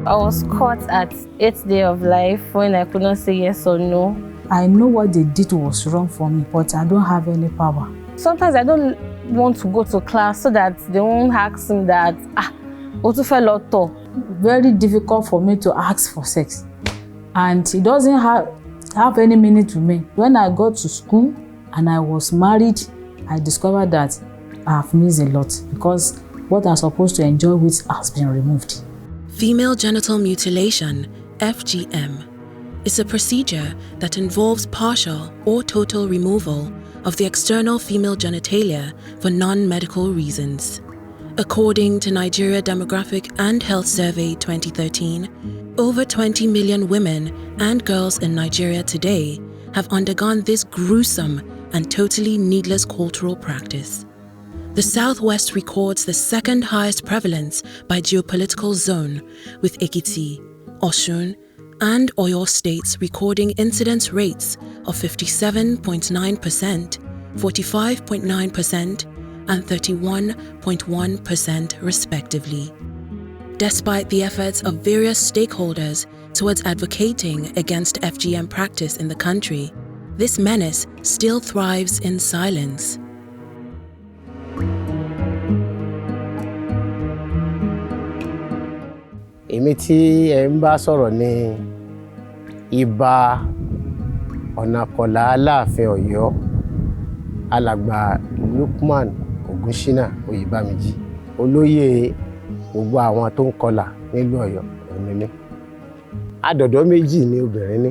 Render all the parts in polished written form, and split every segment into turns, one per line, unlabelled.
I was caught at 8th day of life when I could not say yes or no.
I know what they did was wrong for me, but I don't have any power.
Sometimes I don't want to go to class so that they won't ask me that,
Very difficult for me to ask for sex. And it doesn't have any meaning to me. When I got to school and I was married, I discovered that I have missed a lot because what I'm supposed to enjoy with has been removed.
Female genital mutilation, FGM, is a procedure that involves partial or total removal of the external female genitalia for non-medical reasons. According to Nigeria Demographic and Health Survey 2013, over 20 million women and girls in Nigeria today have undergone this gruesome and totally needless cultural practice. The Southwest records the second highest prevalence by geopolitical zone, with Ekiti, Osun, and Oyo states recording incidence rates of 57.9%, 45.9%, and 31.1% respectively. Despite the efforts of various stakeholders towards advocating against FGM practice in the country, this menace still thrives in silence.
Èmi tí ẹ ń bá sọ̀rọ̀ ní Ìbà Ọ̀nàkọ̀lá Aláàfin Ọ̀yọ́, alàgbà Lukman Ogunṣínà Oyèbámíjì, olóyè gbogbo àwọn tó ń kọlà nílùú Ọ̀yọ́ òní. Àdọ̀dọ̀ méjì ni obìnrin ní,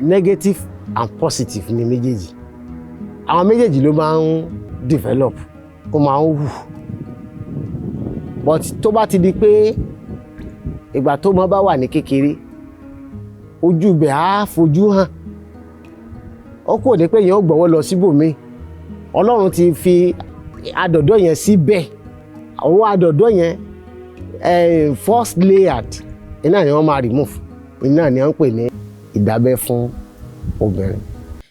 negative and positive ni méjèèjì. Àwọn méjèèjì ló máa ń develop, ó máa ń wù. But tó bá ti di pé ìgbà tó mọ́ bá wà ní kékeré, ojú bẹ̀ á fojú hàn. Ó kò ní pé èèyàn ó gbọ́wọ́ lọ síbòmíì. Ọlọ́run ti fi àdọ̀dọ̀ yẹn síbẹ̀. Àwọn àdọ̀dọ̀ yẹn first layered, iná ni wọ́n máa remove. Iná ni wọ́n ń pè ní ìdábẹ́ fún obìnrin.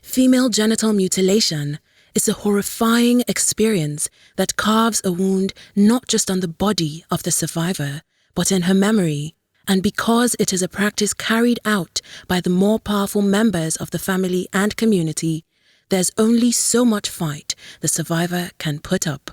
Female genital mutilation is a horrifying experience that carves a wound not just on the body of the survivor, but in her memory. And because it is a practice carried out by the more powerful members of the family and community, there's only so much fight the survivor can put up.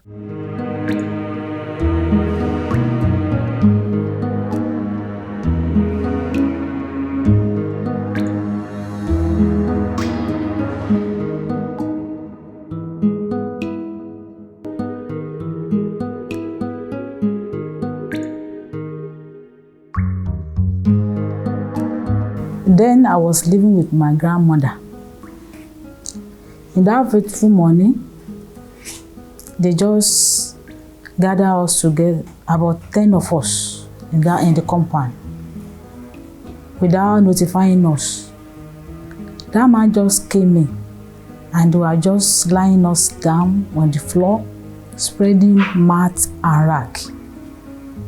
Then I was living with my grandmother. In that fateful morning, they just gathered us together, about 10 of us in the compound, without notifying us. That man just came in and they were just lying us down on the floor, spreading mat and rag,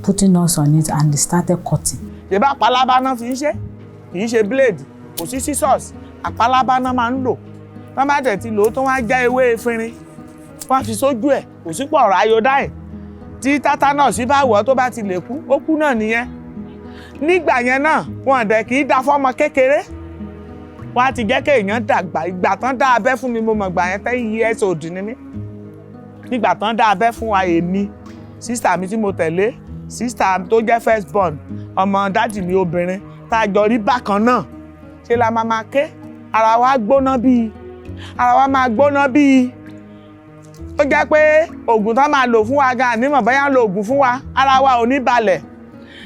putting us on it, and they started cutting.
Kì í ṣe blade, kò sí scissors, àpálábá náà máa ń lò. Wọ́n bá tẹ̀ ti lò ó tó wá já ewé efinrin, wọ́n fi sójú ẹ̀, kò sí pọ̀ ọ̀rọ̀ iodine. Tí tetanus bá wọ̀ tó bá ti lè kú, ó kú náà nìyẹn. Nígbà yẹn náà, wọ́n dẹ̀ kì í dá fọ́mọ kékeré. Wọ́n á ti jẹ́ kéèyàn dàgbà. Ìgbà tán dá abẹ́ fún mi, mo mọ̀ gbà yẹn 10 years old ni mí. Nígbà tán dá abẹ́ fún wa èmi, sister mi tí mo tẹ̀lé, sister tó jẹ́ first born, ọmọ dájì mi obìnrin. Tá jọ rí bákan náà, ṣe la máa ké, ara wa gbóná bíi, ara wa máa gbóná bíi. Ó jẹ́ pé oògùn tán máa lò fún wa gan nímọ̀ bóyá lo oògùn fún wa, ara wa ò ní balẹ̀.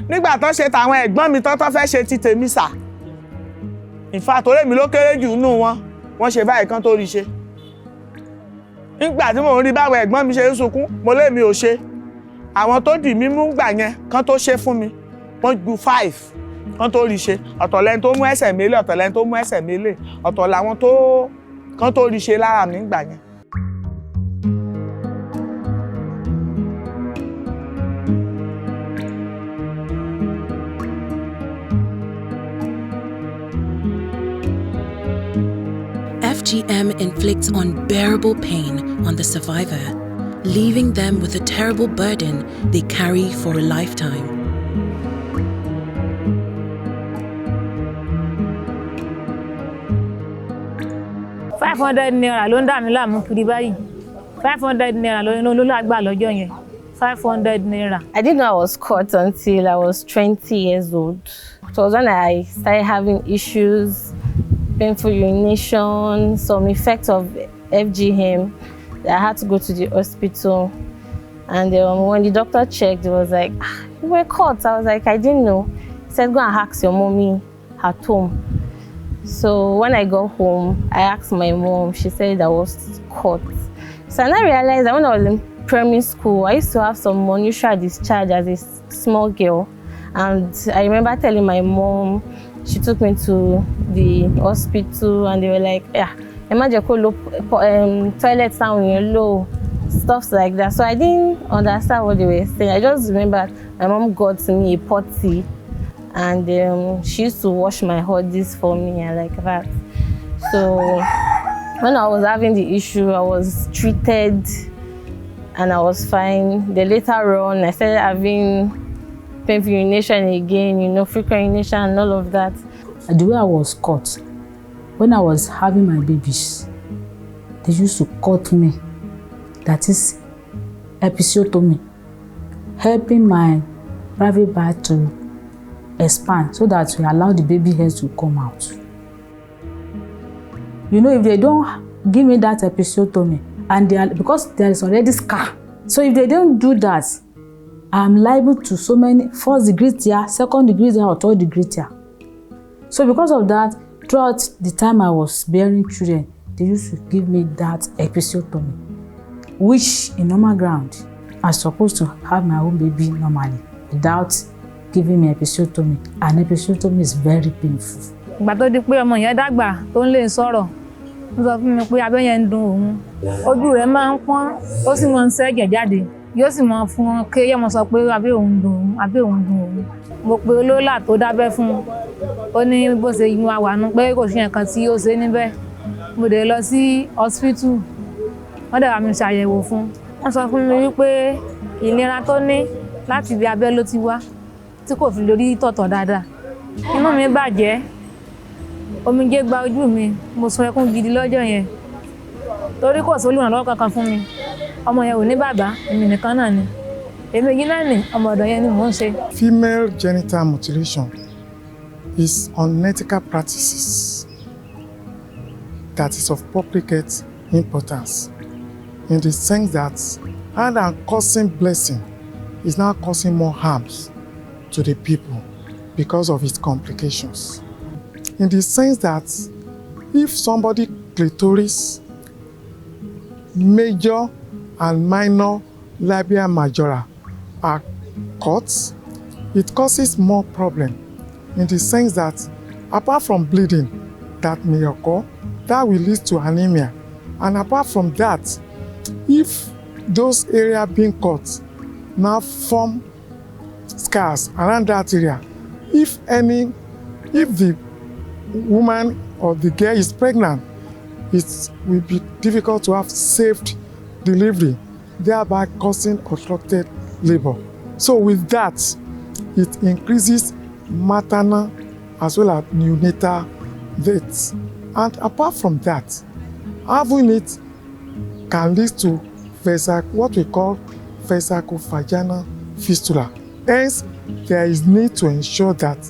Nígbà tán ṣe tàwọn ẹ̀gbọ́n mi tán fẹ́ ṣe ti tèmi sà. In fact, torí mi ló kéré jù nínú wọn, wọ́n ṣe báyìí kan tó rí ṣe. Nígbà tí mò ń rí báwọn ẹ̀gbọ́n mi ṣe ń sunkún, mo lé mi ò ṣe. Àwọn tó dì mí mú gbà yẹn kan tó ṣe fún mi, wọ́n ju 5. Kan tó rí ṣe, ọ̀tọ̀ lẹ́ni tó mú ẹsẹ̀ mélé, ọ̀tọ̀ lẹ́ni tó mú ẹsẹ̀ mélé, ọ̀tọ̀ làwọn tó kan tó rí ṣe lára mi gbà yẹn.
FGM inflicts unbearable pain on the survivor, leaving them with a terrible burden they carry for a lifetime.
500 naira ló ń dà mí láàmú kiri báyìí. 500 naira ló lágbà lọ́jọ́ yẹn. 500 naira.
I didn't know I was caught until I was 20 years old. It was when I started having issues, painful urination, some effects of FGM. I had to go to the hospital. And when the doctor checked, it was like, you were caught. I was like, I didn't know. He said, go and ask your mommy at home. So when I got home, I asked my mom. She said I was caught. So I realized that when I was in primary school, I used to have some unusual discharge as a small girl. And I remember telling my mom, she took me to the hospital and they were like, yeah, imagine toilet sound low, stuff like that. So I didn't understand what they were saying. I just remember my mom got me a potty and she used to wash my bodies for me and like that. So when I was having the issue, I was treated and I was fine. Then later on, I started having painful urination again, frequent urination and all of that.
The way I was caught, when I was having my babies, they used to cut me. That is episiotomy, helping my private part to expand so that we allow the baby hairs to come out. If they don't give me that episiotomy, and because there is already scar, so if they don't do that, I'm liable to so many first degree tear, second degree tear, or third degree tear. So because of that, throughout the time I was bearing children, they used to give me that episiotomy, which in normal ground, I'm supposed to have my own baby normally without giving me episiotomy. And episiotomy is very painful.
Ìgbà tó di pé ọmọ yẹn dàgbà tó ń lè sọ̀rọ̀, ó sọ fún mi pé abẹ́ yẹn ń dùn òun. Ojú rẹ̀ máa ń pọ́n, ó sì máa ń ṣẹ́jẹ̀ jáde. Yóò sì máa fún wọn ké yẹ́ mo sọ pé abẹ́ òun dùn òun, abẹ́ òun dùn òun. Mo pe olóòlà tó dábẹ́ fún un. Ó ní bó ṣe yí wa wà nú pé kò sí nǹkan tí ó ṣe níbẹ̀. Mo dé lọ sí hospital. Wọ́n dẹ̀ bá mi ṣàyẹ̀wò fún un. Wọ́n sọ fún mi wípé ìnira tó ní láti ibi abẹ́ ló ti wá tí kò fi lórí tọ̀tọ̀ dáadáa. Inú mi bàjẹ́. Omijé gba ojú mi. Mo sun ẹkún gidi lọ́jọ́ yẹn. Torí kò sí olùrànlọ́wọ́ kankan fún mi. Ọmọ yẹn ò ní bàbá, èmi nìkan náà ni. Èmi yìí náà ni ọmọ ọ̀dọ̀ yẹn ni mò ń ṣe.
Female genital mutilation is unethical practices that is of public health importance in the sense that rather than causing blessing, is now causing more harms to the people because of its complications. In the sense that if somebody clitoris, major and minor labia majora are cut, it causes more problem in the sense that apart from bleeding that may occur, that will lead to anemia. And apart from that, if those areas being cut now form scars around that area, if the woman or the girl is pregnant, it will be difficult to have safe delivery, thereby causing obstructed labor. So with that, it increases maternal as well as neonatal deaths. And apart from that, having it can lead to what we call vesicovaginal fistula. Hence, there is need to ensure that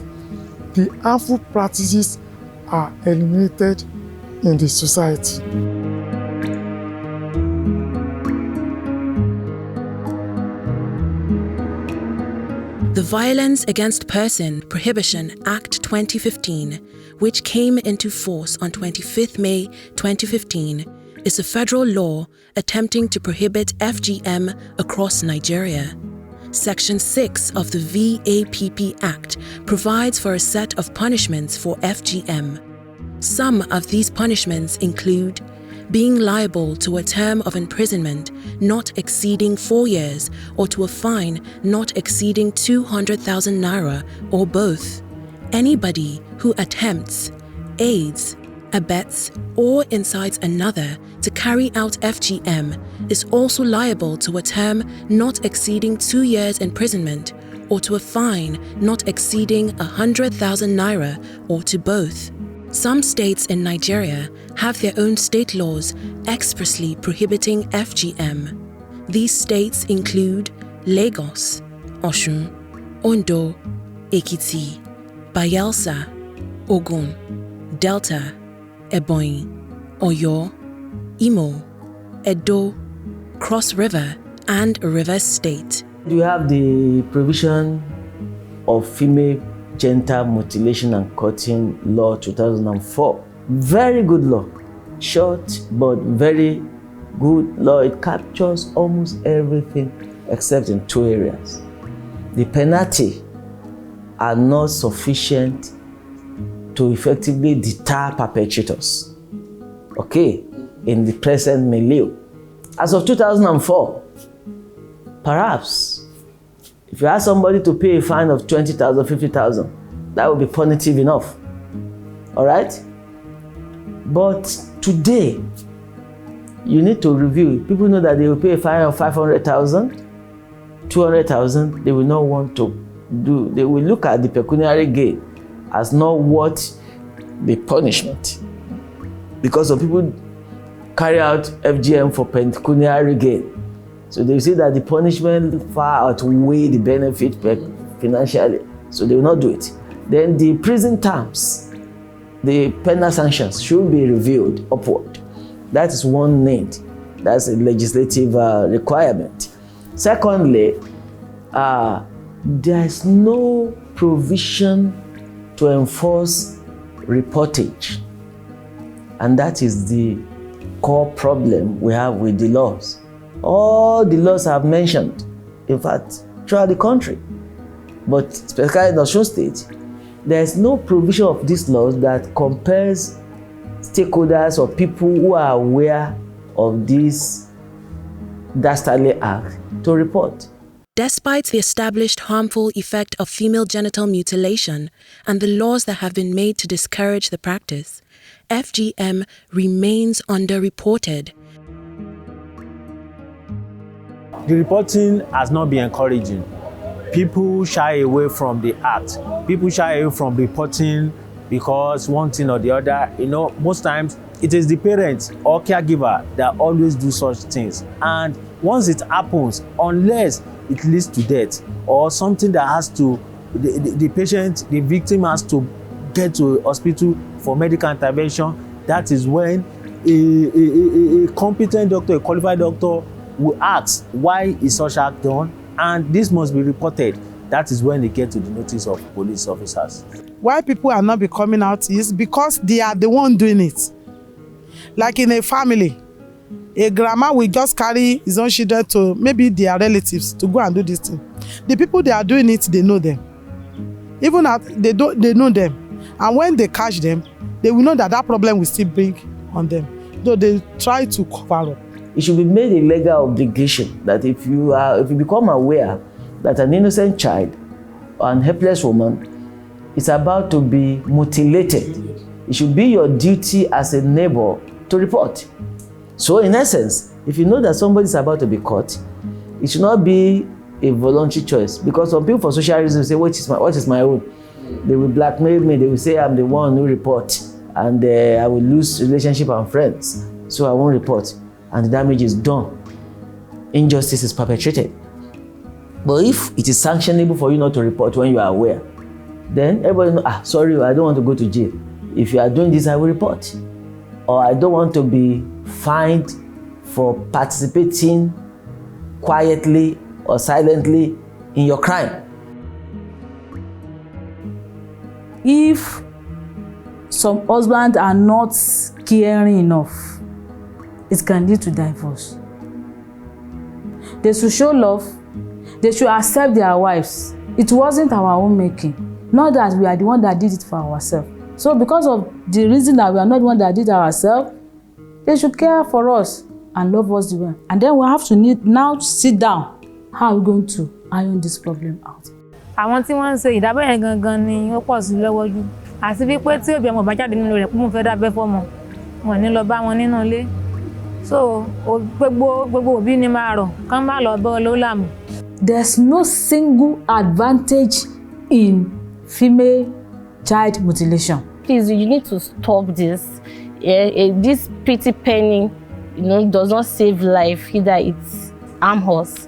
the harmful practices are eliminated in the society.
The Violence Against Person Prohibition Act 2015, which came into force on 25th May 2015, is a federal law attempting to prohibit FGM across Nigeria. Section 6 of the VAPP Act provides for a set of punishments for FGM. Some of these punishments include being liable to a term of imprisonment not exceeding 4 years or to a fine not exceeding 200,000 naira or both. Anybody who attempts, aids, abets, or incites another to carry out FGM is also liable to a term not exceeding 2 years imprisonment or to a fine not exceeding 100,000 naira or to both. Some states in Nigeria have their own state laws expressly prohibiting FGM. These states include Lagos, Osun, Ondo, Ekiti, Bayelsa, Ogun, Delta, Ebonyi, Oyo, Imo, Edo, Cross River, and Rivers State.
You have the provision of female genital mutilation and cutting law 2004. Very good law. Short but very good law. It captures almost everything except in 2 areas. The penalty are not sufficient to effectively deter perpetrators, okay, in the present milieu. As of 2004, perhaps, if you ask somebody to pay a fine of 20,000, 50,000, that would be punitive enough, all right? But today, you need to review. People know that they will pay a fine of 500,000, 200,000, they will not want to do. They will look at the pecuniary gain as not worth the punishment. Because some people carry out FGM for pecuniary gain. So they see that the punishment far outweigh the benefit financially. So they will not do it. Then the prison terms, the penal sanctions should be reviewed upward. That is one need. That's a legislative requirement. Secondly, there is no provision to enforce reportage. And that is the core problem we have with the laws. All the laws I've mentioned, in fact, throughout the country, but specifically in Osun State, there is no provision of these laws that compares stakeholders or people who are aware of this dastardly act to report.
Despite the established harmful effect of female genital mutilation and the laws that have been made to discourage the practice, FGM remains underreported.
The reporting has not been encouraging. People shy away from the act. People shy away from reporting because one thing or the other, most times it is the parents or caregiver that always do such things. And once it happens, unless it leads to death or something that has to, the patient, the victim has to get to a hospital for medical intervention, that is when a competent doctor, a qualified doctor will ask, why is such act done? And this must be reported. That is when they get to the notice of police officers.
Why people are not coming out is because they are the one doing it. Like in a family, a grandma will just carry his own children to maybe their relatives to go and do this thing. The people they are doing it, they know them. Even they know them. And when they catch them, they will know that that problem will still bring on them. Though they try to cover up.
It should be made a legal obligation that if you become aware that an innocent child or an helpless woman is about to be mutilated, it should be your duty as a neighbor to report. So in essence, if you know that somebody is about to be caught, it should not be a voluntary choice, because some people for social reasons say, what is my own? They will blackmail me, they will say I'm the one who report, and I will lose relationship and friends, so I won't report, and the damage is done. Injustice is perpetrated. But if it is sanctionable for you not to report when you are aware, then everybody knows, sorry, I don't want to go to jail. If you are doing this, I will report. Or I don't want to be fined for participating quietly or silently in your crime.
If some husbands are not caring enough, it can lead to divorce. They should show love. They should accept their wives. It wasn't our own making. Not that we are the one that did it for ourselves. So because of the reason that we are not the one that did it ourselves, they should care for us and love us the way. And then we have to now sit down. How are we going to iron this problem out?
Àwọn tí wọ́n ń ṣe ìdábẹ́ yẹn gangan ni ó pọ̀ sí lọ́wọ́ jù. Àti bí pé tí òbí ọmọ bá jáde nínú rẹ̀ pé mo fẹ́ dábẹ́ fọ́mọ, wọn ní lọ bá wọn nínú ilé. So gbogbo òbí ni máa rọ̀ kán má lọ bọ́ ló láàmú.
There's no single advantage in female child mutilation.
please, you need to stop this. This pretty penny, does not save life, either it's harm us.